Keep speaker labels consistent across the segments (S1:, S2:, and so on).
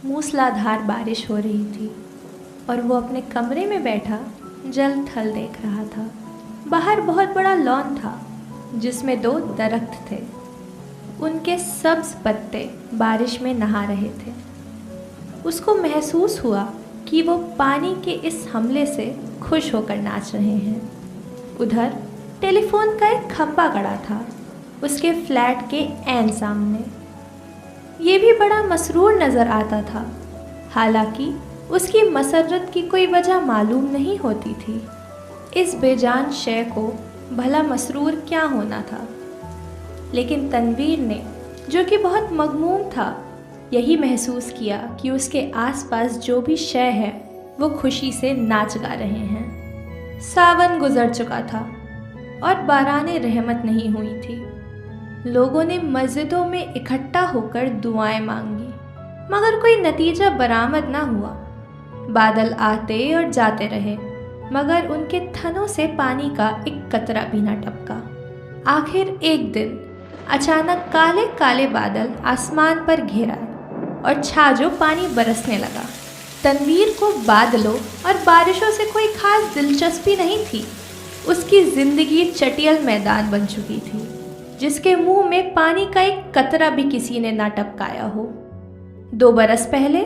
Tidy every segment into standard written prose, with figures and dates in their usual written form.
S1: मूसलाधार बारिश हो रही थी और वो अपने कमरे में बैठा जल थल देख रहा था। बाहर बहुत बड़ा लॉन था जिसमें 2 दरख्त थे। उनके सब्ज पत्ते बारिश में नहा रहे थे। उसको महसूस हुआ कि वो पानी के इस हमले से खुश होकर नाच रहे हैं। उधर टेलीफोन का एक खंभा गड़ा था उसके फ्लैट के ऐन सामने। ये भी बड़ा मसरूर नज़र आता था, हालांकि उसकी मसरत की कोई वजह मालूम नहीं होती थी। इस बेजान शय को भला मसरूर क्या होना था। लेकिन तनवीर ने, जो कि बहुत मगमूम था, यही महसूस किया कि उसके आसपास जो भी शय है वो खुशी से नाच गा रहे हैं। सावन गुजर चुका था और बाराने रहमत नहीं हुई थी। लोगों ने मस्जिदों में इकट्ठा होकर दुआएं मांगी, मगर कोई नतीजा बरामद ना हुआ। बादल आते और जाते रहे, मगर उनके थनों से पानी का एक कतरा भी न टपका। आखिर एक दिन अचानक काले काले बादल आसमान पर घेरा और छाजो पानी बरसने लगा। तनवीर को बादलों और बारिशों से कोई खास दिलचस्पी नहीं थी। उसकी जिंदगी चटियल मैदान बन चुकी थी, जिसके मुंह में पानी का एक कतरा भी किसी ने ना टपकाया हो। 2 बरस पहले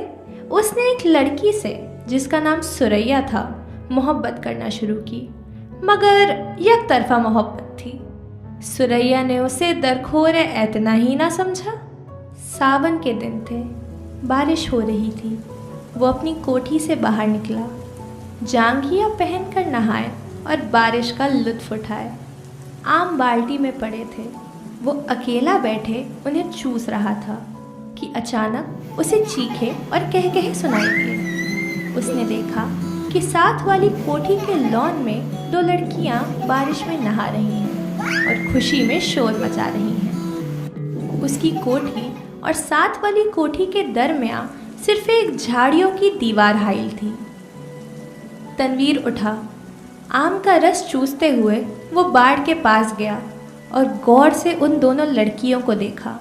S1: उसने एक लड़की से, जिसका नाम सुरैया था, मोहब्बत करना शुरू की, मगर एक तरफा मोहब्बत थी। सुरैया ने उसे दरखोर एतना ही ना समझा। सावन के दिन थे, बारिश हो रही थी। वो अपनी कोठी से बाहर निकला, जांघिया पहनकर नहाए और बारिश का लुत्फ उठाए। आम बाल्टी में पड़े थे। वो अकेला बैठे उन्हें चूस रहा था कि अचानक उसे चीखे और कह कह सुनाई दिए। उसने देखा कि साथ वाली कोठी के लॉन में 2 लड़कियां बारिश में नहा रही हैं और खुशी में शोर मचा रही हैं। उसकी कोठी और साथ वाली कोठी के दरमियां सिर्फ एक झाड़ियों की दीवार हाइल थी। तनवीर उठा। आम का रस चूसते हुए वो बाड़ के पास गया और गौर से उन दोनों लड़कियों को देखा।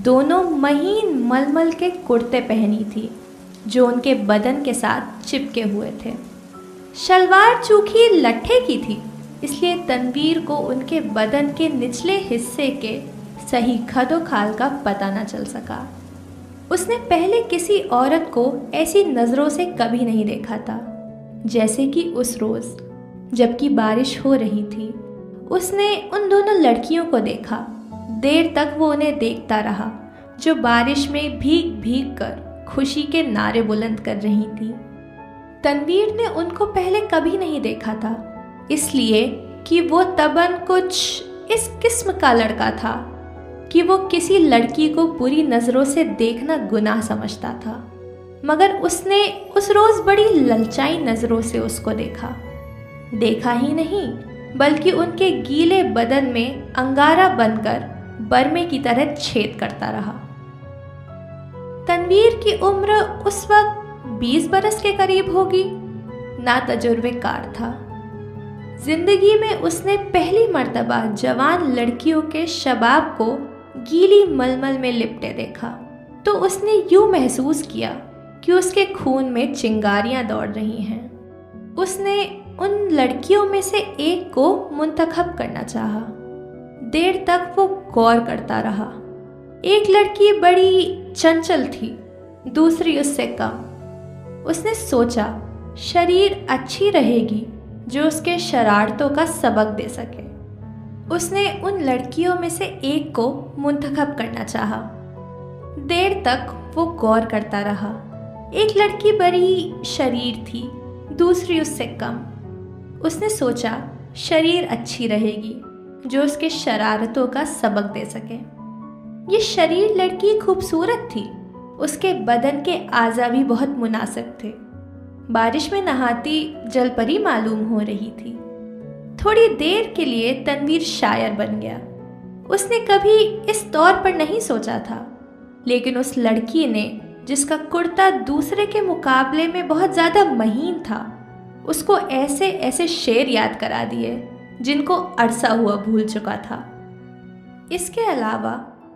S1: दोनों महीन मलमल के कुर्ते पहनी थी जो उनके बदन के साथ चिपके हुए थे। शलवार चूखी लट्ठे की थी, इसलिए तनवीर को उनके बदन के निचले हिस्से के सही खदोखाल का पता न चल सका। उसने पहले किसी औरत को ऐसी नज़रों से कभी नहीं देखा था जैसे कि उस रोज़, जबकि बारिश हो रही थी। उसने उन दोनों लड़कियों को देखा। देर तक वो उन्हें देखता रहा, जो बारिश में भीग भीग कर खुशी के नारे बुलंद कर रही थी। तनवीर ने उनको पहले कभी नहीं देखा था, इसलिए कि वो तबन कुछ इस किस्म का लड़का था कि वो किसी लड़की को बुरी नज़रों से देखना गुनाह समझता था। मगर उसने उस रोज़ बड़ी ललचाई नज़रों से उसको देखा ही नहीं, बल्कि उनके गीले बदन में अंगारा बनकर बरमे की तरह छेद करता रहा। तनवीर की उम्र उस वक्त 20 बरस के करीब होगी। ना तजुर्बेकार था। जिंदगी में उसने पहली मर्तबा जवान लड़कियों के शबाब को गीली मलमल में लिपटे देखा तो उसने यूं महसूस किया कि उसके खून में चिंगारियां दौड़ रही हैं। उसने उन लड़कियों में से एक को मुंतखब करना चाहा। देर तक वो गौर करता रहा। एक लड़की बड़ी चंचल थी, दूसरी उससे कम। उसने सोचा शरीर अच्छी रहेगी जो उसके शरारतों का सबक दे सके। उसने उन लड़कियों में से एक को मुंतखब करना चाहा। देर तक वो गौर करता रहा। एक लड़की बड़ी शरीर थी, दूसरी उससे कम। उसने सोचा शरीर अच्छी रहेगी जो उसके शरारतों का सबक दे सके। ये शरीर लड़की खूबसूरत थी। उसके बदन के आज़ा भी बहुत मुनासिब थे। बारिश में नहाती जलपरी मालूम हो रही थी। थोड़ी देर के लिए तनवीर शायर बन गया। उसने कभी इस तौर पर नहीं सोचा था, लेकिन उस लड़की ने, जिसका कुर्ता दूसरे के मुकाबले में बहुत ज़्यादा महीन था, उसको ऐसे ऐसे शेर याद करा दिए जिनको अरसा हुआ भूल चुका था। इसके अलावा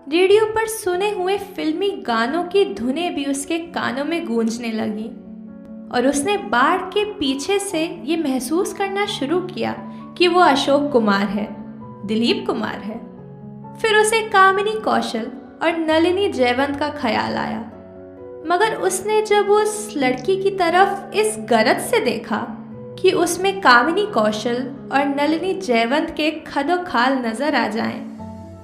S1: रेडियो पर सुने हुए फिल्मी गानों की धुनें भी उसके कानों में गूंजने लगी और उसने बाढ़ के पीछे से ये महसूस करना शुरू किया कि वो अशोक कुमार है, दिलीप कुमार है। फिर उसे कामिनी कौशल और नलिनी जयवंत का ख्याल आया, मगर उसने जब उस लड़की की तरफ इस गरज से देखा कि उसमें कामिनी कौशल और नलिनी जयवंत के खदोखाल नजर आ जाएं,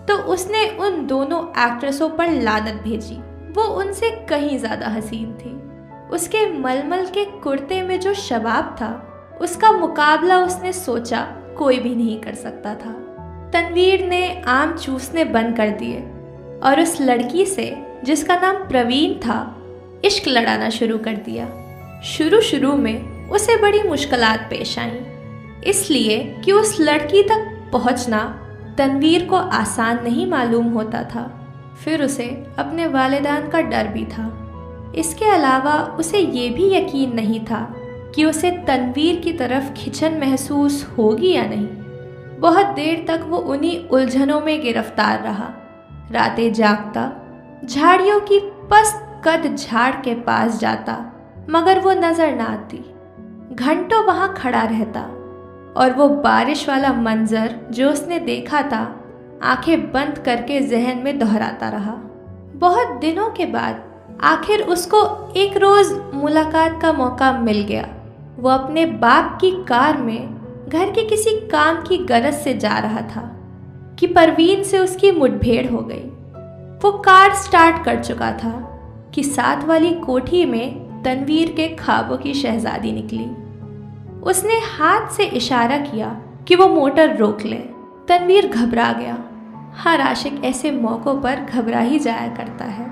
S1: तो उसने उन दोनों एक्ट्रेसों पर लानत भेजी। वो उनसे कहीं ज्यादा हसीन थी। उसके मलमल के कुर्ते में जो शबाब था, उसका मुकाबला उसने सोचा कोई भी नहीं कर सकता था। तनवीर ने आम चूसने बंद कर दिए और उस लड़की से, जिसका नाम प्रवीण था, इश्क लड़ाना शुरू कर दिया। शुरू में उसे बड़ी मुश्किलात पेश आईं, इसलिए कि उस लड़की तक पहुंचना तनवीर को आसान नहीं मालूम होता था। फिर उसे अपने वालिदान का डर भी था। इसके अलावा उसे ये भी यकीन नहीं था कि उसे तनवीर की तरफ खिंचन महसूस होगी या नहीं। बहुत देर तक वो उन्हीं उलझनों में गिरफ्तार रहा। रातें जागता, झाड़ियों की पस्त कद झाड़ के पास जाता, मगर वो नजर ना आती। घंटों वहां खड़ा रहता और वो बारिश वाला मंजर जो उसने देखा था, आंखें बंद करके जहन में दोहराता रहा। बहुत दिनों के बाद आखिर उसको एक रोज मुलाकात का मौका मिल गया। वो अपने बाप की कार में घर के किसी काम की गरज से जा रहा था कि परवीन से उसकी मुठभेड़ हो गई। वो कार स्टार्ट कर चुका था कि साथ वाली कोठी में तनवीर के ख्वाबों की शहजादी निकली। उसने हाथ से इशारा किया कि वो मोटर रोक ले। तनवीर घबरा गया। हर आशिक ऐसे मौक़ों पर घबरा ही जाया करता है।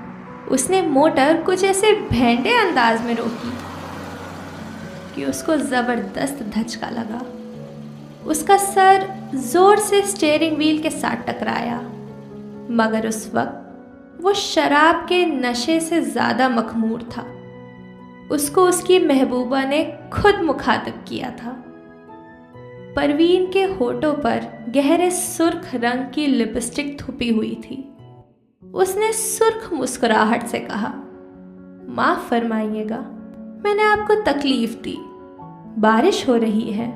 S1: उसने मोटर कुछ ऐसे भेंडे अंदाज में रोकी कि उसको ज़बरदस्त धचका लगा। उसका सर जोर से स्टीयरिंग व्हील के साथ टकराया, मगर उस वक्त वो शराब के नशे से ज़्यादा मखमूर था। उसको उसकी महबूबा ने खुद मुखातिब किया था। परवीन के होठों पर गहरे सुर्ख रंग की लिपस्टिक थुपी हुई थी। उसने सुर्ख मुस्कुराहट से कहा, माफ फरमाइएगा, मैंने आपको तकलीफ दी। बारिश हो रही है,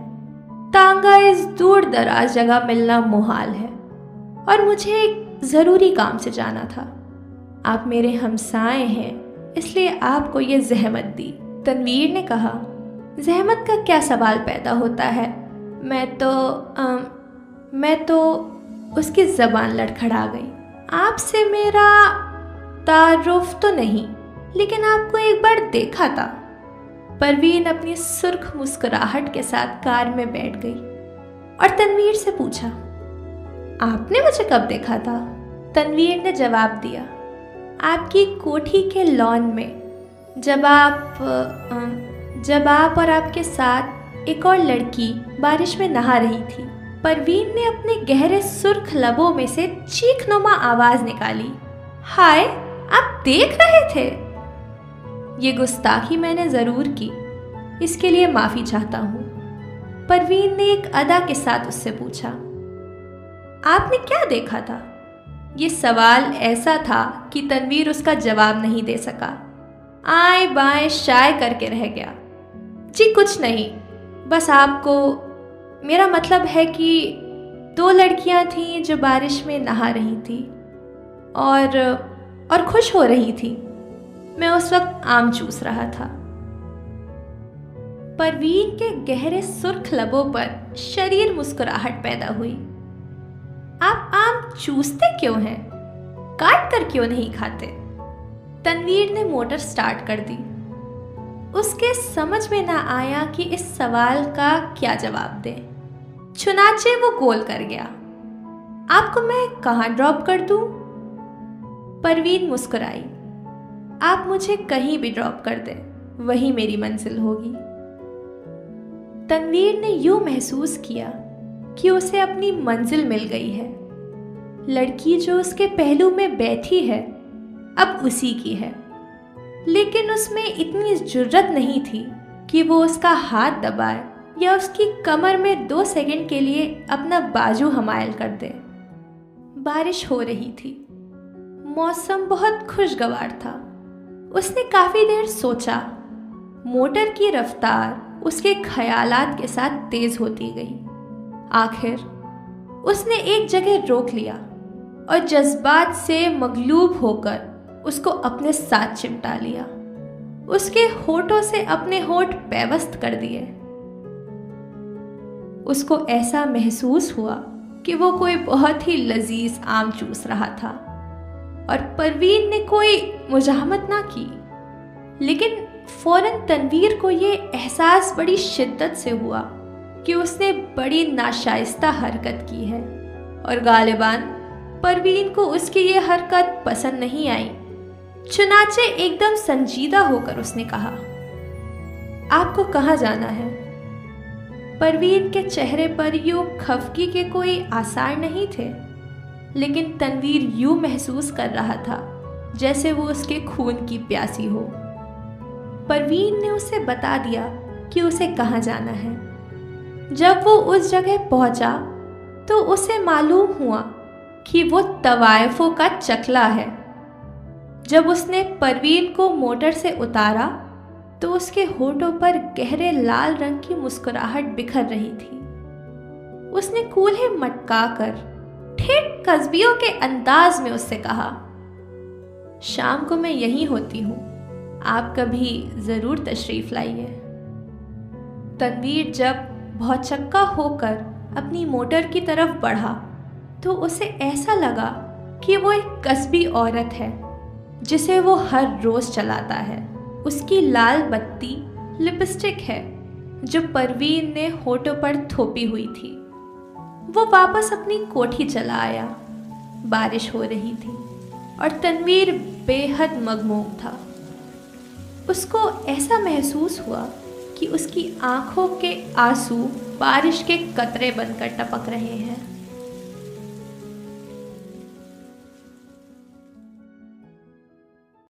S1: तांगा इस दूर दराज जगह मिलना मुहाल है और मुझे एक ज़रूरी काम से जाना था। आप मेरे हमसाए हैं, इसलिए आपको ये जहमत दी। तनवीर ने कहा, जहमत का क्या सवाल पैदा होता है। मैं तो उसकी ज़बान लड़खड़ा गई। आपसे मेरा तारुफ तो नहीं, लेकिन आपको एक बार देखा था। परवीन अपनी सुर्ख मुस्कुराहट के साथ कार में बैठ गई और तनवीर से पूछा, आपने मुझे कब देखा था? तनवीर ने जवाब दिया, आपकी कोठी के लॉन में, जब आप और आपके साथ एक और लड़की बारिश में नहा रही थी। परवीन ने अपने गहरे सुर्ख लबों में से चीखनुमा आवाज निकाली, हाय, आप देख रहे थे? ये गुस्ताखी मैंने जरूर की, इसके लिए माफी चाहता हूँ। परवीन ने एक अदा के साथ उससे पूछा, आपने क्या देखा था? ये सवाल ऐसा था कि तनवीर उसका जवाब नहीं दे सका। आए बाएं शाय करके रह गया। जी कुछ नहीं, बस आपको, मेरा मतलब है कि 2 लड़कियां थीं जो बारिश में नहा रही थी और खुश हो रही थी। मैं उस वक्त आम चूस रहा था। परवीन के गहरे सुर्ख लबों पर शरीर मुस्कुराहट पैदा हुई। आप आम चूसते क्यों हैं? काट कर क्यों नहीं खाते? तनवीर ने मोटर स्टार्ट कर दी। उसके समझ में ना आया कि इस सवाल का क्या जवाब दे। चुनाचे वो गोल कर गया। आपको मैं कहाँ ड्रॉप कर दूं? परवीन मुस्कुराई। आप मुझे कहीं भी ड्रॉप कर दें, वही मेरी मंजिल होगी। तनवीर ने यूं महसूस किया कि उसे अपनी मंजिल मिल गई है। लड़की जो उसके पहलू में बैठी है अब उसी की है, लेकिन उसमें इतनी जुर्रत नहीं थी कि वो उसका हाथ दबाए या उसकी कमर में 2 सेकंड के लिए अपना बाजू हमायल कर दे। बारिश हो रही थी। मौसम बहुत खुशगवार था। उसने काफी देर सोचा। मोटर की रफ्तार उसके ख्यालात के साथ तेज होती गई। आखिर उसने एक जगह रोक लिया और जज्बात से मगलूब होकर उसको अपने साथ चिमटा लिया। उसके होठों से अपने होठ पेवस्त कर दिए। उसको ऐसा महसूस हुआ कि वो कोई बहुत ही लजीज आम चूस रहा था और परवीन ने कोई मुजाहमत ना की। लेकिन फौरन तनवीर को ये एहसास बड़ी शिद्दत से हुआ कि उसने बड़ी नाशाइस्ता हरकत की है और गालिबान परवीन को उसकी ये हरकत पसंद नहीं आई। चुनाचे एकदम संजीदा होकर उसने कहा, आपको कहाँ जाना है? परवीन के चेहरे पर यूं खफगी के कोई आसार नहीं थे, लेकिन तनवीर यूं महसूस कर रहा था जैसे वो उसके खून की प्यासी हो। परवीन ने उसे बता दिया कि उसे कहाँ जाना है। जब वो उस जगह पहुंचा तो उसे मालूम हुआ कि वो तवायफों का चकला है। जब उसने परवीन को मोटर से उतारा तो उसके होठों पर गहरे लाल रंग की मुस्कुराहट बिखर रही थी। उसने कूल्हे मटकाकर ठेठ कस्बियों के अंदाज में उससे कहा, शाम को मैं यहीं होती हूँ, आप कभी जरूर तशरीफ लाइए। तनवीर जब भौचक्का होकर अपनी मोटर की तरफ बढ़ा तो उसे ऐसा लगा कि वो एक कस्बी औरत है जिसे वो हर रोज चलाता है। उसकी लाल बत्ती लिपस्टिक है जो परवीन ने होठों पर थोपी हुई थी। वो वापस अपनी कोठी चला आया। बारिश हो रही थी और तनवीर बेहद मगमूम था। उसको ऐसा महसूस हुआ कि उसकी आंखों के आंसू बारिश के कतरे बनकर टपक रहे हैं।